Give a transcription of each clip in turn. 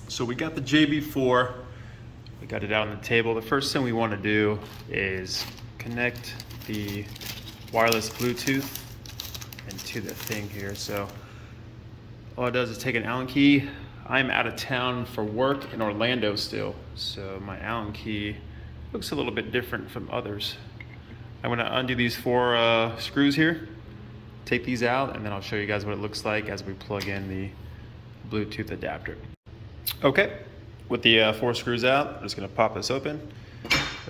So we got the JB4, we got it out on the table. The first thing we want to do is connect the wireless Bluetooth into the thing here. So all it does is take an Allen key. I'm out of town for work in Orlando still, so my Allen key looks a little bit different from others. I'm going to undo these 4 screws here, take these out, and then I'll show you guys what it looks like as we plug in the Bluetooth adapter. Okay, with the 4 screws out, I'm just going to pop this open.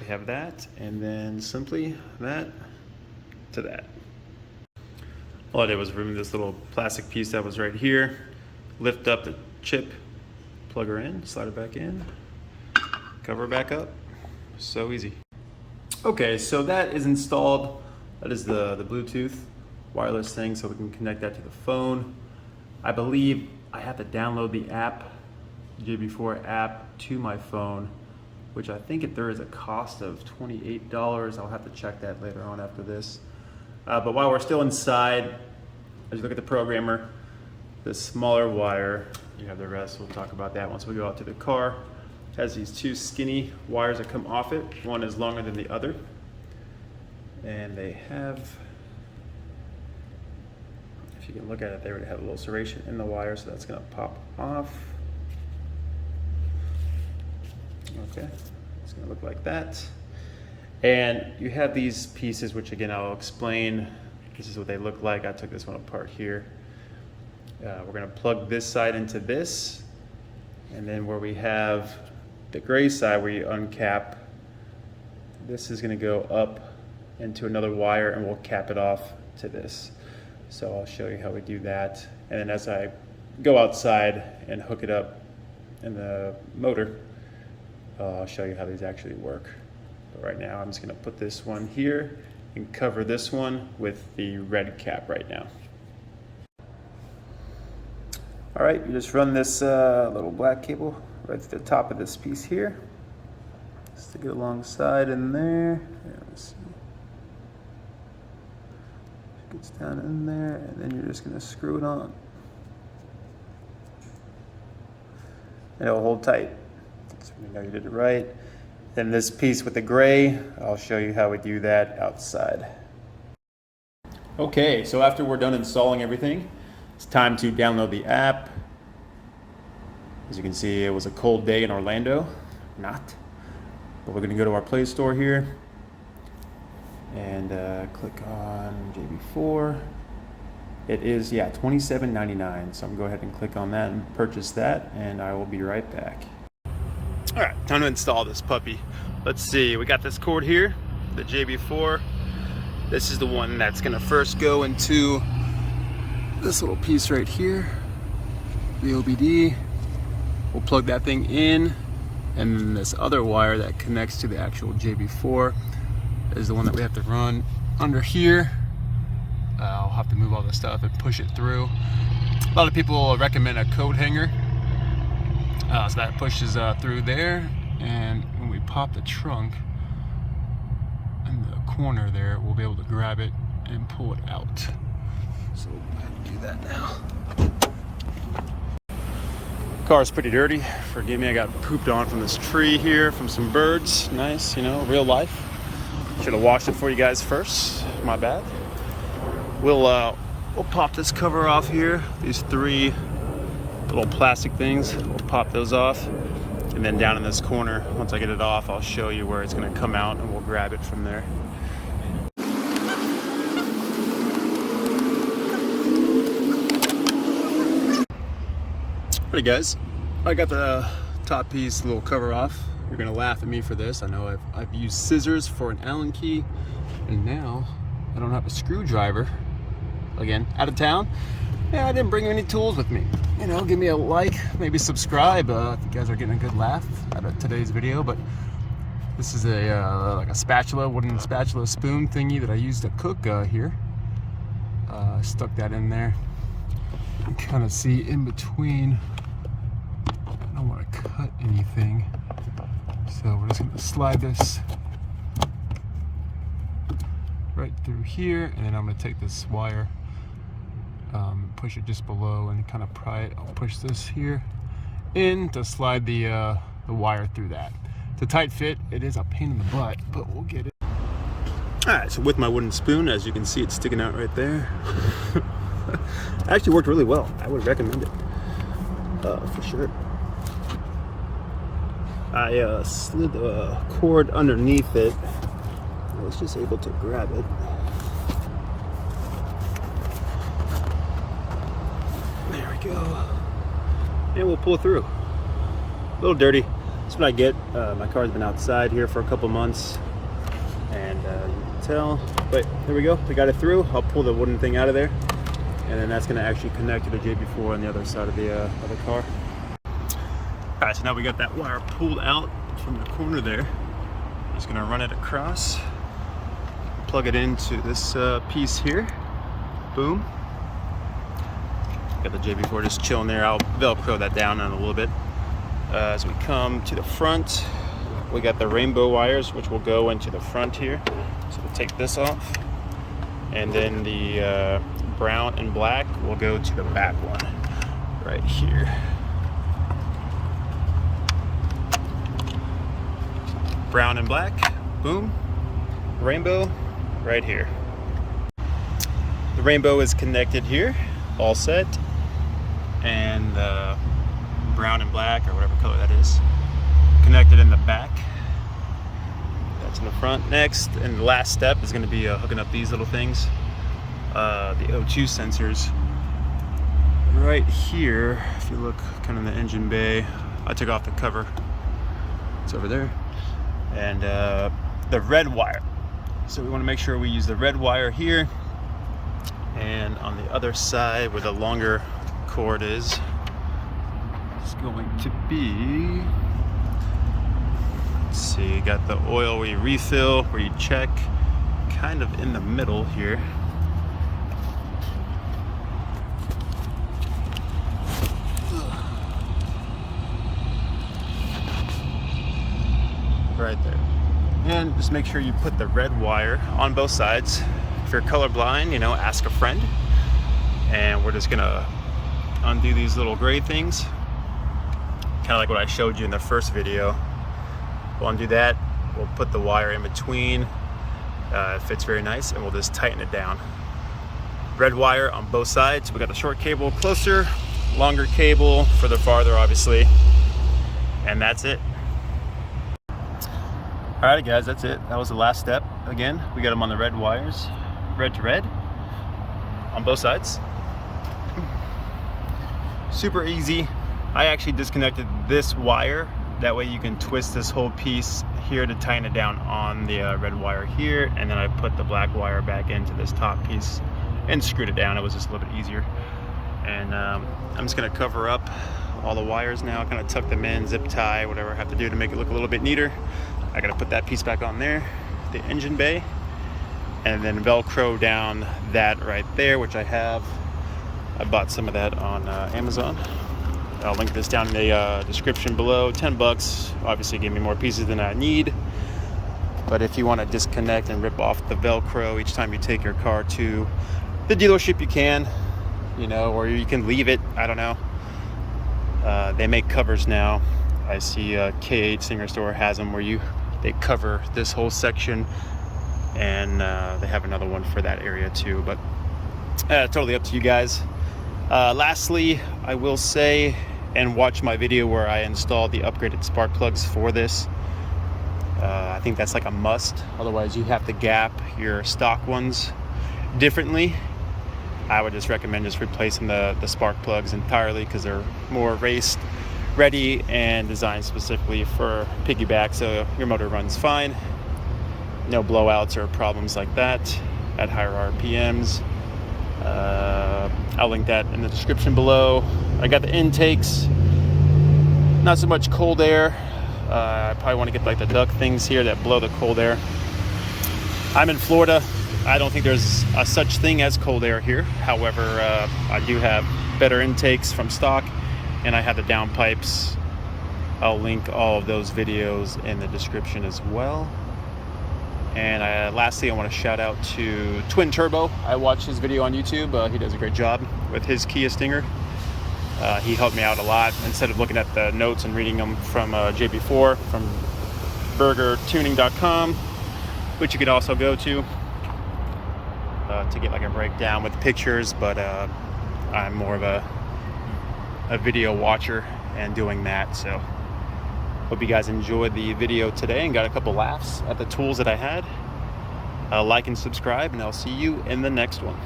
We have that, and then simply that to that. All I did was remove this little plastic piece that was right here, lift up the chip, plug her in, slide her back in, cover her back up. So easy. Okay, so that is installed. That is the Bluetooth wireless thing, so we can connect that to the phone. I believe I have to download the app, JB4 app, to my phone, which I think there is a cost of $28. I'll have to check that later on after this. But while we're still inside, as you look at the programmer, the smaller wire, you have the rest. We'll talk about that once we go out to the car. It has these 2 skinny wires that come off it. One is longer than the other. And they have, if you can look at it, they already have a little serration in the wire, so that's gonna pop off. Okay, it's gonna look like that. And you have these pieces, which again, I'll explain. This is what they look like. I took this one apart here. We're gonna plug this side into this, and then where we have the gray side where you uncap, this is gonna go up into another wire and we'll cap it off to this. So I'll show you how we do that. And then as I go outside and hook it up in the motor, I'll show you how these actually work. But right now I'm just gonna put this one here and cover this one with the red cap right now. All right, you just run this little black cable right to the top of this piece here. Stick it alongside in there. Let's see. It gets down in there, and then you're just gonna screw it on. And it'll hold tight. So we know you did it right. Then this piece with the gray, I'll show you how we do that outside. Okay, so after we're done installing everything, it's time to download the app. As you can see, it was a cold day in Orlando. Not. But we're gonna go to our Play Store here and click on JB4. It is, yeah, $27.99. So I'm gonna go ahead and click on that and purchase that, and I will be right back. All right, time to install this puppy. Let's see, we got this cord here, the JB4. This is the one that's gonna first go into this little piece right here, the OBD. We'll plug that thing in, and then this other wire that connects to the actual JB4 is the one that we have to run under here. I'll have to move all this stuff and push it through. A lot of people recommend a coat hanger, so that pushes through there, and when we pop the trunk in the corner there, we'll be able to grab it and pull it out. So we'll go ahead and do that now. Car's pretty dirty. Forgive me, I got pooped on from this tree here, from some birds. Nice, you know, real life. Should have washed it for you guys first. My bad. We'll pop this cover off here. These 3 little plastic things. We'll pop those off. And then down in this corner, once I get it off, I'll show you where it's gonna come out and we'll grab it from there. Alright guys, I got the top piece, little cover off. You're gonna laugh at me for this. I know I've used scissors for an Allen key, and now I don't have a screwdriver. Again, out of town. Yeah, I didn't bring any tools with me. You know, give me a like, maybe subscribe if you guys are getting a good laugh out of today's video. But this is a like a spatula, wooden spatula spoon thingy that I used to cook here. Stuck that in there. You can kind of see in between. I don't want to cut anything, so we're just going to slide this right through here, and then I'm going to take this wire, push it just below and kind of pry it. I'll push this here in to slide the wire through that. It's a tight fit. It is a pain in the butt, but we'll get it. Alright, so with my wooden spoon, as you can see, it's sticking out right there. Actually worked really well. I would recommend it for sure. I slid the cord underneath it. I was just able to grab it. There we go. And we'll pull through. A little dirty. That's what I get. My car's been outside here for a couple months, and you can tell. But there we go. We got it through. I'll pull the wooden thing out of there, and then that's going to actually connect to the JB4 on the other side of the other car. All right, so now we got that wire pulled out from the corner there. I'm just going to run it across, plug it into this piece here. Boom. Got the JB4 just chilling there. I'll Velcro that down in a little bit. As we come to the front, we got the rainbow wires, which will go into the front here. So we'll take this off, and then the brown and black will go to the back one right here. Brown and black, boom. Rainbow right here. The rainbow is connected here, all set, and brown and black, or whatever color that is, connected in the back. That's in the front. Next, and the last step is going to be hooking up these little things, the O2 sensors. Right here, if you look kind of in the engine bay, I took off the cover. It's over there. And the red wire. So we want to make sure we use the red wire here, and on the other side where the longer cord is, it's going to be, let's see, you got the oil where you refill, where you check, kind of in the middle here. Right there. And just make sure you put the red wire on both sides. If you're colorblind, you know, ask a friend. And we're just gonna undo these little gray things, kind of like what I showed you in the first video. We'll undo that. We'll put the wire in between. It fits very nice, and we'll just tighten it down. Red wire on both sides. We got the short cable closer, longer cable for the farther, obviously. And that's it. Alright guys, that's it. That was the last step. Again, we got them on the red wires, red to red, on both sides. Super easy. I actually disconnected this wire. That way you can twist this whole piece here to tighten it down on the red wire here, and then I put the black wire back into this top piece and screwed it down. It was just a little bit easier. And I'm just gonna cover up all the wires now, kind of tuck them in, zip tie, whatever I have to do to make it look a little bit neater. I gotta put that piece back on there, the engine bay, and then Velcro down that right there, which I have. I bought some of that on Amazon. I'll link this down in the description below. 10 bucks, obviously gave me more pieces than I need. But if you want to disconnect and rip off the Velcro each time you take your car to the dealership, you can, you know, or you can leave it, I don't know. They make covers now. I see K8 Singer Store has them where they cover this whole section, and they have another one for that area too, but totally up to you guys. Lastly, I will say, and watch my video where I installed the upgraded spark plugs for this. I think that's like a must, otherwise you have to gap your stock ones differently. I would just recommend just replacing the spark plugs entirely, because they're more race ready and designed specifically for piggyback, so your motor runs fine. No blowouts or problems like that at higher RPMs. I'll link that in the description below. I got the intakes, not so much cold air. I probably want to get like the duct things here that blow the cold air. I'm in Florida. I don't think there's a such thing as cold air here. However, I do have better intakes from stock, and I have the downpipes. I'll link all of those videos in the description as well. And lastly, I want to shout out to Twin Turbo. I watched his video on YouTube. He does a great job with his Kia Stinger. He helped me out a lot instead of looking at the notes and reading them from JB4 from burgertuning.com, which you could also go to get like a breakdown with pictures, but I'm more of a video watcher and doing that. So hope you guys enjoyed the video today and got a couple laughs at the tools that I had. Like and subscribe, and I'll see you in the next one.